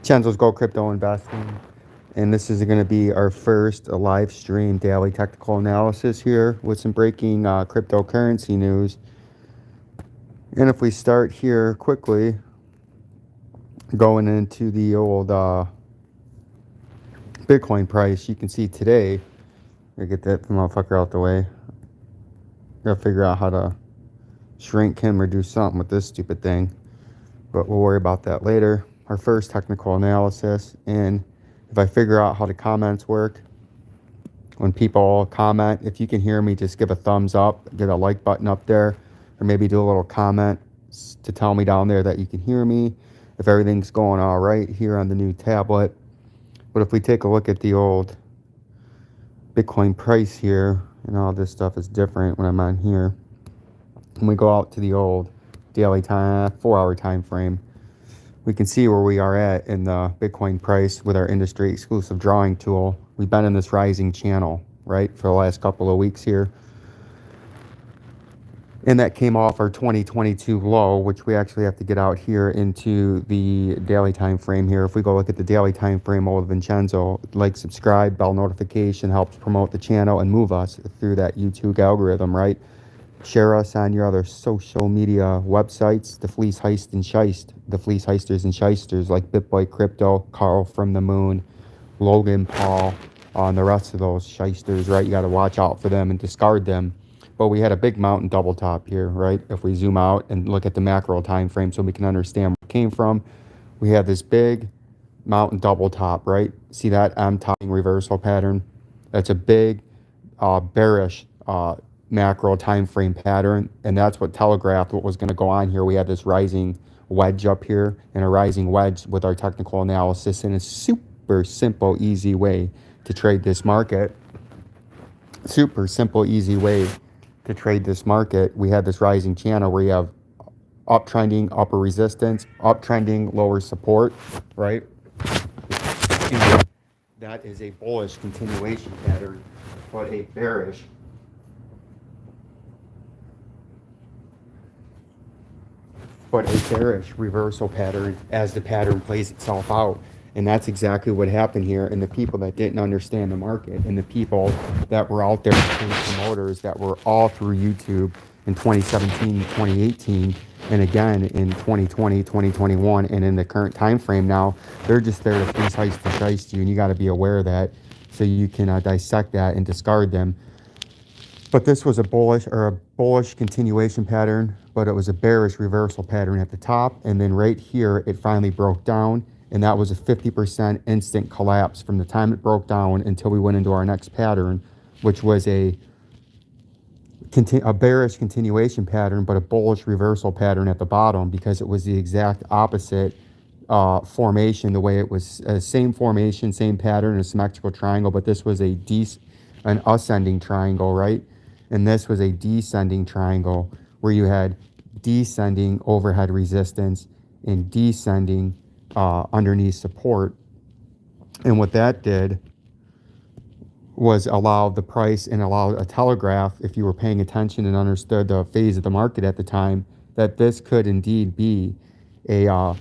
Vincenzo's Go Crypto Investing, and this is going to be our first live stream daily technical analysis here with some breaking cryptocurrency news. And if we start here quickly, going into the old Bitcoin price, you can see today, I get that motherfucker out the way. Gotta figure out how to shrink him or do something with this stupid thing, but we'll worry about that later. Our first technical analysis, and if I figure out how the comments work, when people comment, if you can hear me, just give a thumbs up, get a like button up there, or maybe do a little comment to tell me down there that you can hear me, if everything's going all right here on the new tablet. But if we take a look at the old Bitcoin price here, and all this stuff is different when I'm on here, when we go out to the old daily time, 4-hour time frame, we can see where we are at in the Bitcoin price with our industry exclusive drawing tool. We've been in this rising channel, right, for the last couple of weeks here. And that came off our 2022 low, which we actually have to get out here into the daily time frame here. If we go look at the daily time frame with Vincenzo, like, subscribe, bell notification helps promote the channel and move us through that YouTube algorithm, right? Share us on your other social media websites, the Fleece Heist and Shiest, the Fleece Heisters and Shysters like BitBoy Crypto, Carl from the Moon, Logan Paul, and the rest of those shysters, right? You got to watch out for them and discard them. But we had a big mountain double top here, right? If we zoom out and look at the macro time frame so we can understand where it came from, we have this big mountain double top, right? See that M-topping reversal pattern? That's a big bearish macro time frame pattern, and that's what telegraphed what was going to go on here. We had this rising wedge up here and a rising wedge with our technical analysis, and a super simple, easy way to trade this market. Super simple, easy way to trade this market. We had this rising channel where you have uptrending upper resistance, uptrending lower support, right? And that is a bullish continuation pattern, but a bearish reversal pattern as the pattern plays itself out. And that's exactly what happened here. And the people that didn't understand the market, and the people that were out there being promoters that were all through YouTube in 2017, 2018, and again in 2020, 2021, and in the current time frame now, they're just there to fleece, heist, and shiest you. And you got to be aware of that so you can dissect that and discard them. But this was a bullish continuation pattern, but it was a bearish reversal pattern at the top. And then right here, it finally broke down. And that was a 50% instant collapse from the time it broke down until we went into our next pattern, which was a bearish continuation pattern, but a bullish reversal pattern at the bottom, because it was the exact opposite formation, the way it was, same formation, same pattern, a symmetrical triangle, but this was an ascending triangle, right? And this was a descending triangle where you had descending overhead resistance and descending underneath support. And what that did was allow the price and allow a telegraph, if you were paying attention and understood the phase of the market at the time, that this could indeed be a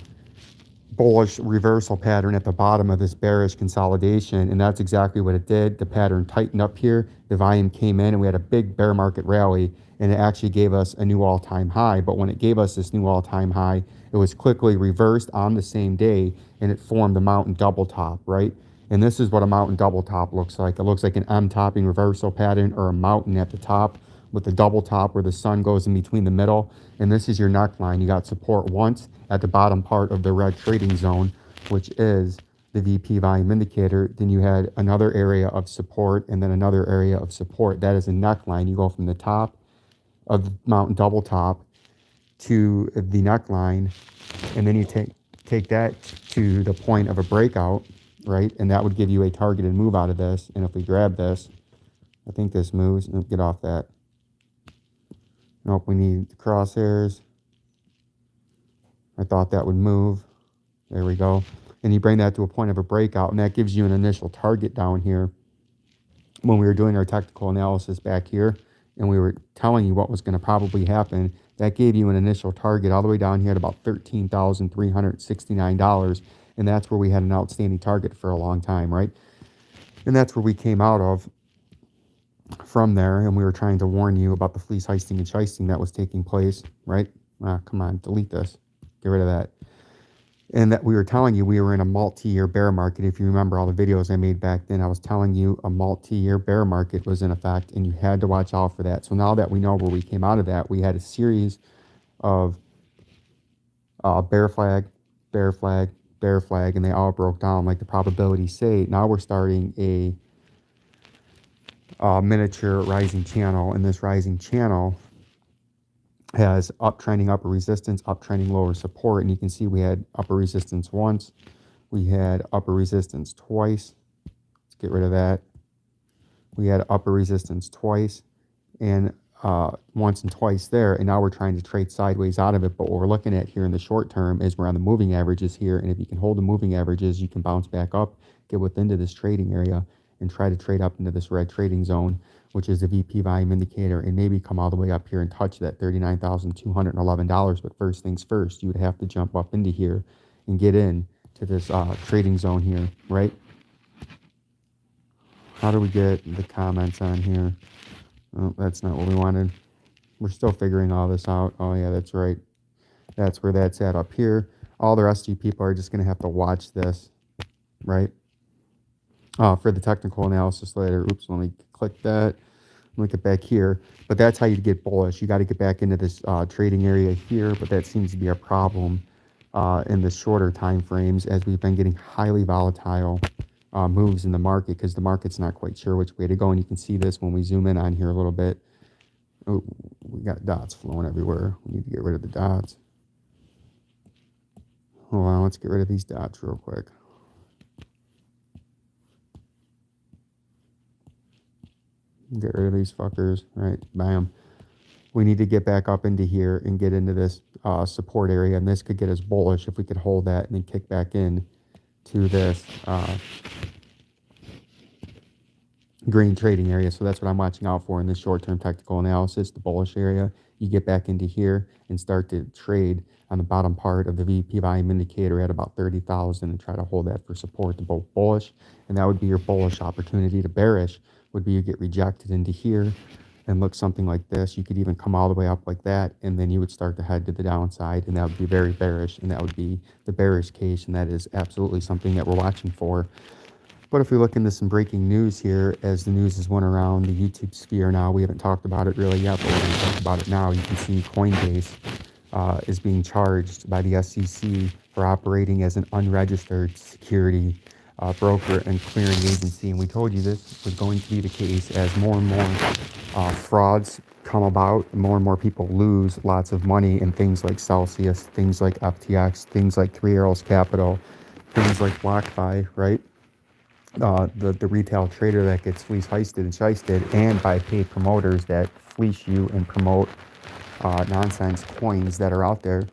bullish reversal pattern at the bottom of this bearish consolidation. And that's exactly what it did. The pattern tightened up here, the volume came in, and we had a big bear market rally, and it actually gave us a new all-time high. But when it gave us this new all-time high, it was quickly reversed on the same day, and it formed a mountain double top, right? And this is what a mountain double top looks like. It looks like an M-topping reversal pattern, or a mountain at the top with the double top where the sun goes in between the middle. And this is your neckline. You got support once at the bottom part of the red trading zone, which is the VP volume indicator. Then you had another area of support, and then another area of support. That is a neckline. You go from the top of the mountain double top to the neckline, and then you take that to the point of a breakout, right? And that would give you a targeted move out of this. And if we grab this, I think this moves. Get off that. Nope, we need the crosshairs. I thought that would move. There we go. And you bring that to a point of a breakout, and that gives you an initial target down here. When we were doing our technical analysis back here, and we were telling you what was going to probably happen, that gave you an initial target all the way down here at about $13,369. And that's where we had an outstanding target for a long time, right? And that's where we came out of from there, and we were trying to warn you about the fleece heisting and shysting that was taking place, right? Come on, delete this. Get rid of that. And that we were telling you we were in a multi-year bear market. If you remember all the videos I made back then, I was telling you a multi-year bear market was in effect, and you had to watch out for that. So now that we know where we came out of that, we had a series of bear flag, bear flag, bear flag, and they all broke down like the probabilities say. Now we're starting a miniature rising channel, and this rising channel has uptrending upper resistance, uptrending lower support, and you can see we had upper resistance once, we had upper resistance twice. Let's get rid of that. We had upper resistance twice, and once and twice there, and now we're trying to trade sideways out of it. But what we're looking at here in the short term is we're on the moving averages here, and if you can hold the moving averages, you can bounce back up, get within this trading area, and try to trade up into this red trading zone, which is the VP volume indicator, and maybe come all the way up here and touch that $39,211. But first things first, you would have to jump up into here and get in to this trading zone here, right? How do we get the comments on here? Oh, that's not what we wanted. We're still figuring all this out. Oh yeah, that's right. That's where that's at up here. All the rest of you people are just going to have to watch this, right? For the technical analysis later. Oops, let me click that. Let me get back here. But that's how you get bullish. You got to get back into this trading area here, but that seems to be a problem in the shorter time frames as we've been getting highly volatile moves in the market because the market's not quite sure which way to go. And you can see this when we zoom in on here a little bit. Oh, we got dots flowing everywhere. We need to get rid of the dots. Hold on, let's get rid of these dots real quick. Get rid of these fuckers, right? Bam. We need to get back up into here and get into this support area, and this could get us bullish if we could hold that and then kick back in to this green trading area. So that's what I'm watching out for in this short-term technical analysis, the bullish area. You get back into here and start to trade on the bottom part of the VP volume indicator at about 30,000 and try to hold that for support to both bullish, and that would be your bullish opportunity. To bearish would be you get rejected into here and look something like this. You could even come all the way up like that, and then you would start to head to the downside, and that would be very bearish, and that would be the bearish case, and that is absolutely something that we're watching for. But if we look into some breaking news here, as the news has went around the YouTube sphere now, we haven't talked about it really yet, but we're going to talk about it now. You can see Coinbase is being charged by the SEC for operating as an unregistered security broker and clearing agency. And we told you this was going to be the case as more and more frauds come about, more and more people lose lots of money in things like Celsius, things like FTX, things like Three Arrows Capital, things like BlockFi, right? The retail trader that gets fleece heisted and shysted, and by paid promoters that fleece you and promote nonsense coins that are out there.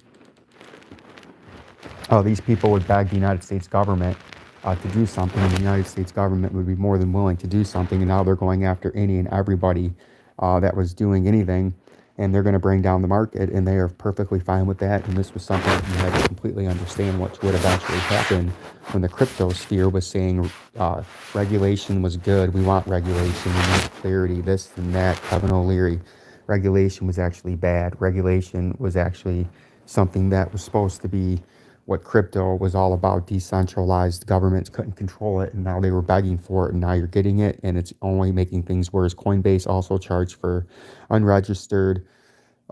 These people would beg the United States government to do something, and the United States government would be more than willing to do something, and now they're going after any and everybody that was doing anything, and they're going to bring down the market, and they are perfectly fine with that. And this was something that you had to completely understand what would eventually happen when the crypto sphere was saying regulation was good, we want regulation, we need clarity, this and that. Kevin O'Leary, regulation was actually bad. Regulation was actually something that was supposed to be what crypto was all about, decentralized. Governments couldn't control it, and now they were begging for it, and now you're getting it, and it's only making things worse. Coinbase also charged for unregistered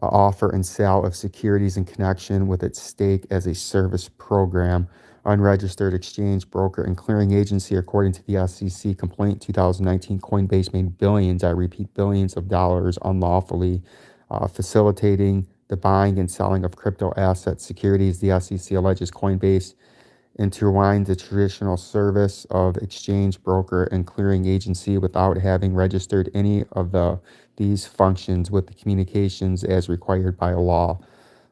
offer and sale of securities in connection with its stake as a service program. Unregistered exchange, broker, and clearing agency. According to the SEC complaint 2019, Coinbase made billions, I repeat, billions of dollars unlawfully facilitating the buying and selling of crypto assets securities. The SEC alleges Coinbase intertwined the traditional service of exchange, broker, and clearing agency without having registered any of these functions with the communications as required by law.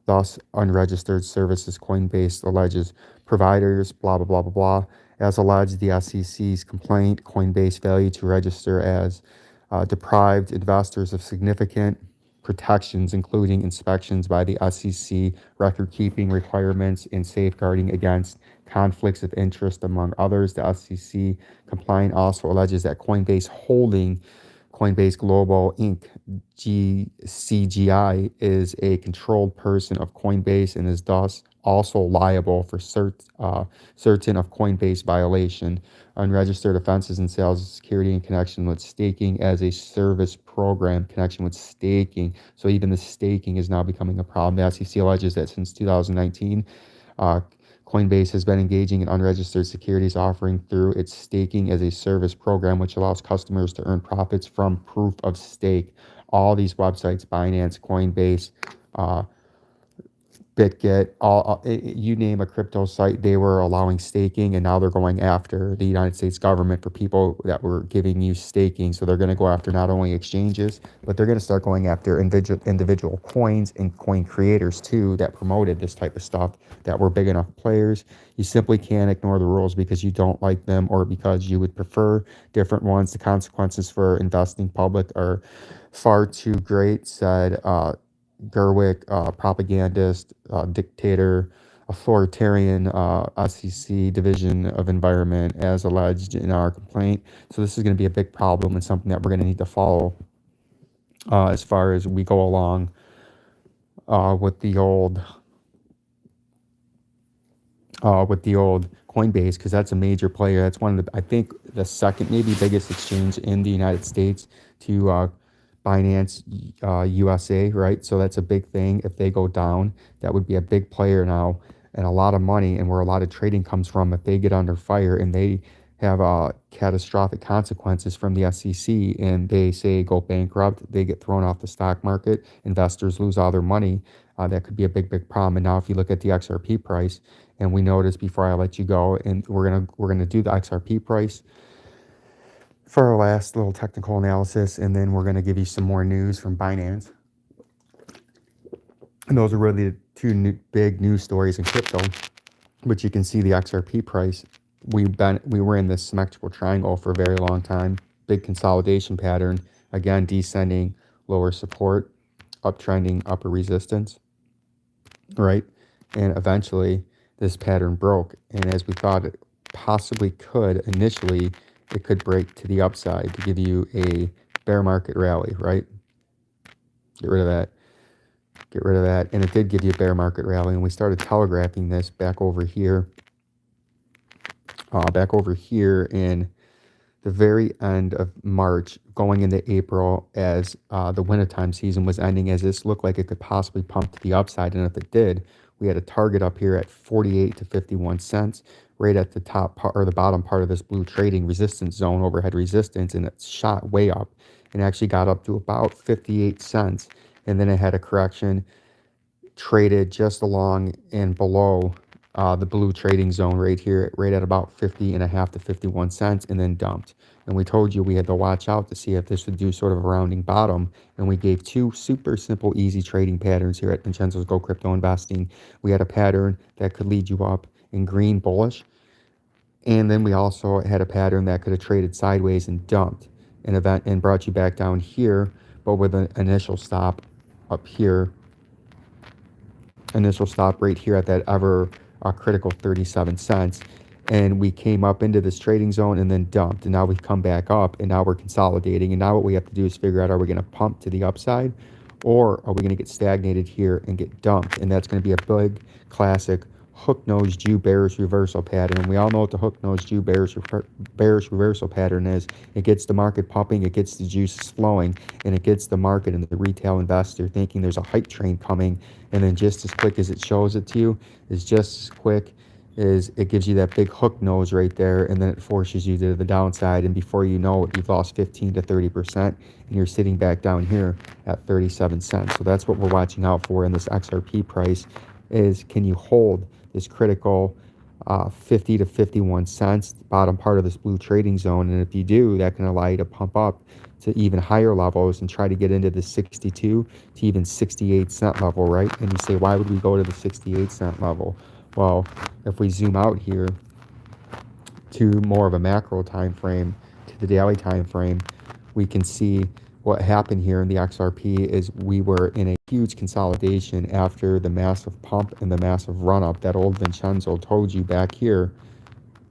Thus, unregistered services. Coinbase alleges providers, blah, blah, blah, blah, blah. As alleged, the SEC's complaint, Coinbase failure to register as deprived investors of significant protections, including inspections by the SEC, record-keeping requirements, and safeguarding against conflicts of interest, among others. The SEC complaint also alleges that Coinbase Holding, Coinbase Global Inc., GCGI, is a controlled person of Coinbase and is thus also liable for certain of Coinbase violation, unregistered offenses in sales of security in connection with staking as a service program, connection with staking. So even the staking is now becoming a problem. The SEC alleges that since 2019, Coinbase has been engaging in unregistered securities offering through its staking as a service program, which allows customers to earn profits from proof of stake. All these websites, Binance, Coinbase, BitGet, you name a crypto site, they were allowing staking, and now they're going after the United States government for people that were giving you staking. So they're going to go after not only exchanges, but they're going to start going after individual coins and coin creators too that promoted this type of stuff, that were big enough players. You simply can't ignore the rules because you don't like them or because you would prefer different ones. The consequences for investing public are far too great, said Gerwick, propagandist, dictator, authoritarian SEC Division of Environment, as alleged in our complaint. So this is going to be a big problem and something that we're going to need to follow as far as we go along with the old Coinbase, because that's a major player. That's one of the, I think, the second maybe biggest exchange in the United States to Binance USA, right? So that's a big thing. If they go down, that would be a big player now and a lot of money, and where a lot of trading comes from. If they get under fire and they have catastrophic consequences from the SEC and they say go bankrupt, they get thrown off the stock market, investors lose all their money, that could be a big problem. And now if you look at the XRP price, and we noticed before I let you go, and we're gonna do the XRP price for our last little technical analysis, and then we're going to give you some more news from Binance. And those are really the two big news stories in crypto. But you can see the XRP price. We were in this symmetrical triangle for a very long time. Big consolidation pattern. Again, descending, lower support, uptrending, upper resistance. Right? And eventually, this pattern broke. And as we thought it possibly could initially, it could break to the upside to give you a bear market rally, right? Get rid of that. Get rid of that. And it did give you a bear market rally. And we started telegraphing this back over here in the very end of March, going into April, as the wintertime season was ending, as this looked like it could possibly pump to the upside. And if it did, we had a target up here at 48 to 51 cents, right at the top part or the bottom part of this blue trading resistance zone, overhead resistance, and it shot way up and actually got up to about 58 cents. And then it had a correction, traded just along and below the blue trading zone right here, right at about 50.5 to 51 cents, and then dumped. And we told you we had to watch out to see if this would do sort of a rounding bottom. And we gave two super simple, easy trading patterns here at Vincenzo's Go Crypto Investing. We had a pattern that could lead you up in green bullish. And then we also had a pattern that could have traded sideways and dumped and brought you back down here, but with an initial stop up here. Initial stop right here at that ever critical 37 cents. And we came up into this trading zone and then dumped. And now we come back up, and now we're consolidating. And now what we have to do is figure out, are we going to pump to the upside, or are we going to get stagnated here and get dumped? And that's going to be a big classic hook-nosed Jew bearish reversal pattern. And we all know what the hook-nosed Jew bearish reversal pattern is. It gets the market pumping, it gets the juices flowing, and it gets the market and the retail investor thinking there's a hype train coming. And then just as quick as it shows it to you, is just as quick is it gives you that big hook nose right there, and then it forces you to the downside, and before you know it, you've lost 15 to 30%, and you're sitting back down here at 37 cents. So that's what we're watching out for in this XRP price, is can you hold this critical 50 to 51 cents, bottom part of this blue trading zone? And if you do, that can allow you to pump up to even higher levels and try to get into the 62 to even 68 cent level, right? And you say, why would we go to the 68 cent level? Well, if we zoom out here to more of a macro time frame, to the daily time frame, we can see what happened here in the XRP is we were in a huge consolidation after the massive pump and the massive run-up that old Vincenzo told you back here.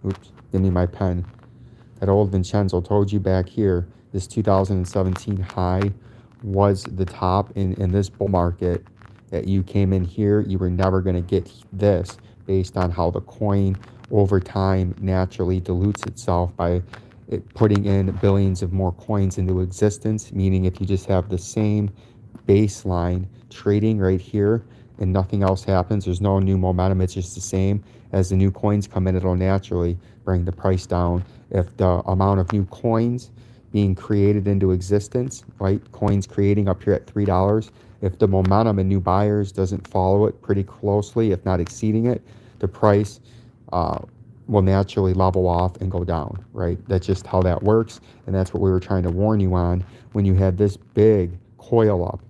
Oops, give me my pen. That old Vincenzo told you back here, this 2017 high was the top in this bull market, that you came in here, you were never going to get this based on how the coin over time naturally dilutes itself by putting in billions of more coins into existence, meaning if you just have the same baseline trading right here and nothing else happens, there's no new momentum, it's just the same. As the new coins come in, it'll naturally bring the price down. If the amount of new coins being created into existence, right, coins creating up here at $3, if the momentum and new buyers doesn't follow it pretty closely, if not exceeding it, the price will naturally level off and go down, right? That's just how that works, and that's what we were trying to warn you on when you had this big coil up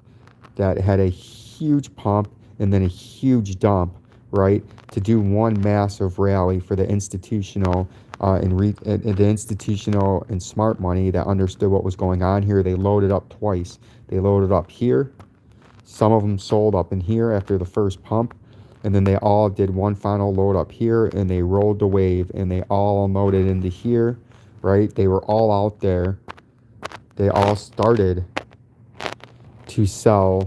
that had a huge pump and then a huge dump, right? To do one massive rally for the institutional the institutional and smart money that understood what was going on here. They loaded up twice. They loaded up here. Some of them sold up in here after the first pump, and then they all did one final load up here, and they rolled the wave, and they all loaded into here, right? They were all out there. They all started to sell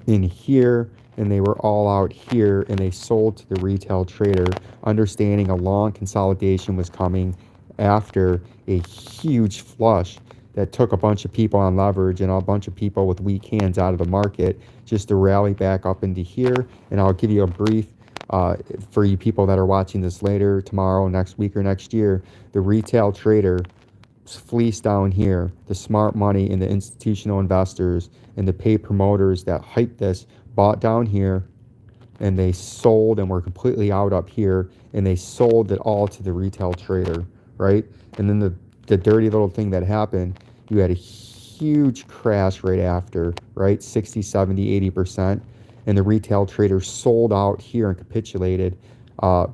in here, and they were all out here, and they sold to the retail trader, understanding a long consolidation was coming after a huge flush that took a bunch of people on leverage and a bunch of people with weak hands out of the market just to rally back up into here. And I'll give you a brief for you people that are watching this later, tomorrow, next week, or next year. The retail trader fleeced down here, the smart money and the institutional investors and the paid promoters that hyped this bought down here, and they sold and were completely out up here, and they sold it all to the retail trader, right? And then the dirty little thing that happened, you had a huge crash right after, right? 60, 70, 80%. And the retail trader sold out here and capitulated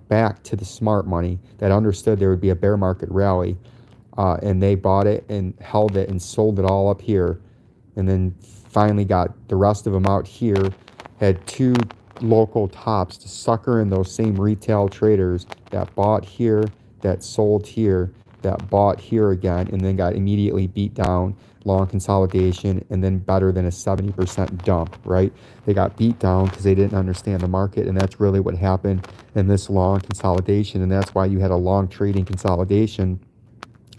back to the smart money that understood there would be a bear market rally. And they bought it and held it and sold it all up here. And then finally got the rest of them out here, had two local tops to sucker in those same retail traders that bought here, that sold here, that bought here again, and then got immediately beat down, long consolidation, and then better than a 70% dump, right? They got beat down because they didn't understand the market, and that's really what happened in this long consolidation, and that's why you had a long trading consolidation.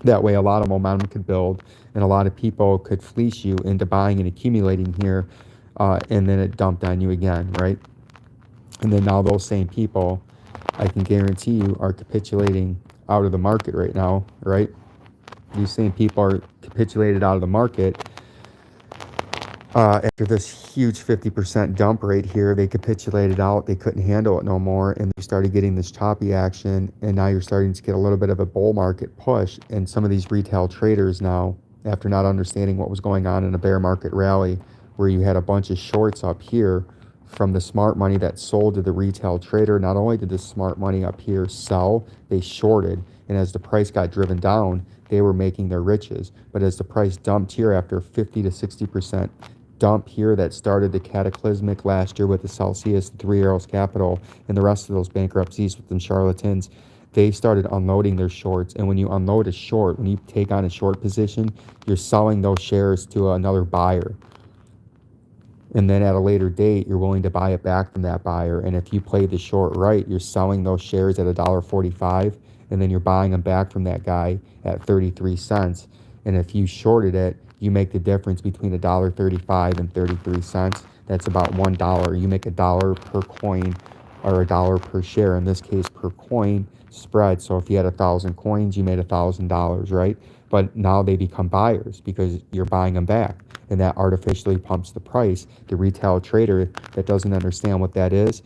That way a lot of momentum could build, and a lot of people could fleece you into buying and accumulating here, and then it dumped on you again, right? And then now those same people, I can guarantee you, are capitulating out of the market right now, right? These same people are capitulated out of the market after this huge 50% dump right here. They capitulated out, they couldn't handle it no more, and they started getting this choppy action, and now you're starting to get a little bit of a bull market push. And some of these retail traders now, after not understanding what was going on in a bear market rally, where you had a bunch of shorts up here from the smart money that sold to the retail trader, not only did the smart money up here sell, they shorted. And as the price got driven down, they were making their riches. But as the price dumped here after 50 to 60% dump here that started the cataclysmic last year with the Celsius, the Three Arrows Capital, and the rest of those bankruptcies with them charlatans, they started unloading their shorts. And when you unload a short, when you take on a short position, you're selling those shares to another buyer. And then at a later date, you're willing to buy it back from that buyer. And if you play the short right, you're selling those shares at $1.45, and then you're buying them back from that guy at 33 cents. And if you shorted it, you make the difference between $1.35 and 33 cents. That's about $1. You make $1 per coin, or $1 per share, in this case per coin spread. So if you had 1,000 coins, you made $1,000, right? But now they become buyers because you're buying them back, and that artificially pumps the price. The retail trader that doesn't understand what that is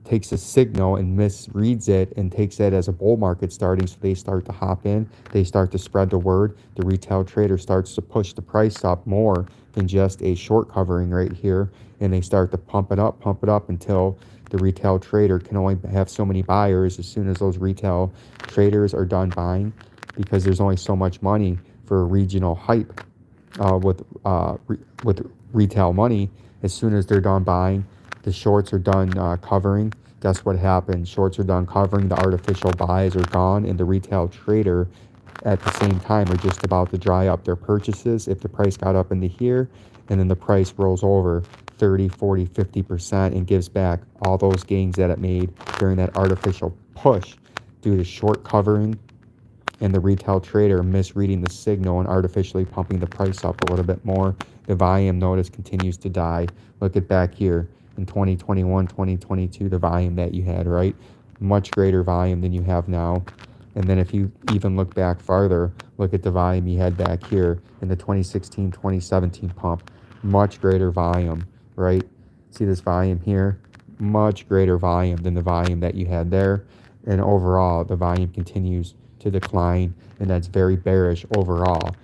takes a signal and misreads it and takes it as a bull market starting, so they start to hop in, they start to spread the word. The retail trader starts to push the price up more than just a short covering right here, and they start to pump it up until the retail trader can only have so many buyers as soon as those retail traders are done buying, because there's only so much money for a regional hype. with retail money. As soon as they're done buying, the shorts are done covering. Guess what happens? Shorts are done covering, the artificial buys are gone, and the retail trader at the same time are just about to dry up their purchases. If the price got up into here and then the price rolls over 30, 40, 50% and gives back all those gains that it made during that artificial push due to short covering and the retail trader misreading the signal and artificially pumping the price up a little bit more, the volume notice continues to die. Look at back here in 2021, 2022, the volume that you had, right? Much greater volume than you have now. And then if you even look back farther, look at the volume you had back here in the 2016, 2017 pump, much greater volume, right? See this volume here? Much greater volume than the volume that you had there. And overall, the volume continues to decline, and that's very bearish overall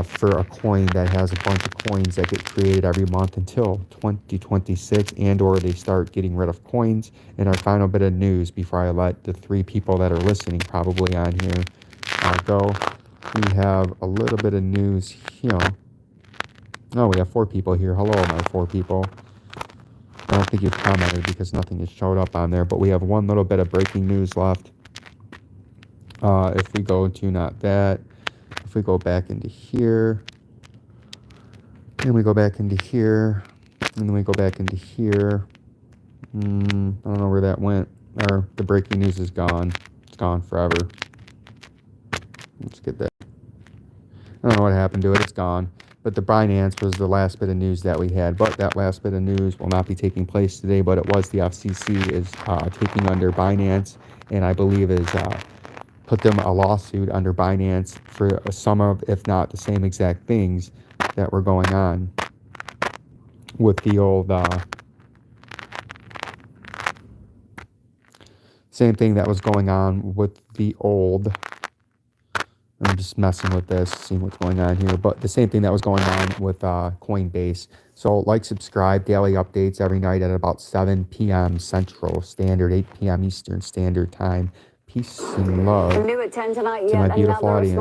for a coin that has a bunch of coins that get created every month until 2026, and or they start getting rid of coins. And our final bit of news before I let the 3 people that are listening probably on here go. We have a little bit of news here. Oh, we have 4 people here. Hello, my 4 people. I don't think you've commented because nothing has showed up on there, but we have one little bit of breaking news left. If we go to not that, if we go back into here, and we go back into here, and then we go back into here, I don't know where that went. Or the breaking news is gone. It's gone forever. Let's get that. I don't know what happened to it. It's gone. But the Binance was the last bit of news that we had. But that last bit of news will not be taking place today. But it was the FCC is taking under Binance, and I believe is put them a lawsuit under Binance for some of, if not the same exact things that were going on with the old, same thing that was going on with the old, I'm just messing with this, seeing what's going on here, but the same thing that was going on with Coinbase. So like, subscribe, daily updates every night at about 7 p.m. Central Standard, 8 p.m. Eastern Standard Time. Peace and love New at 10 tonight, to my beautiful audience.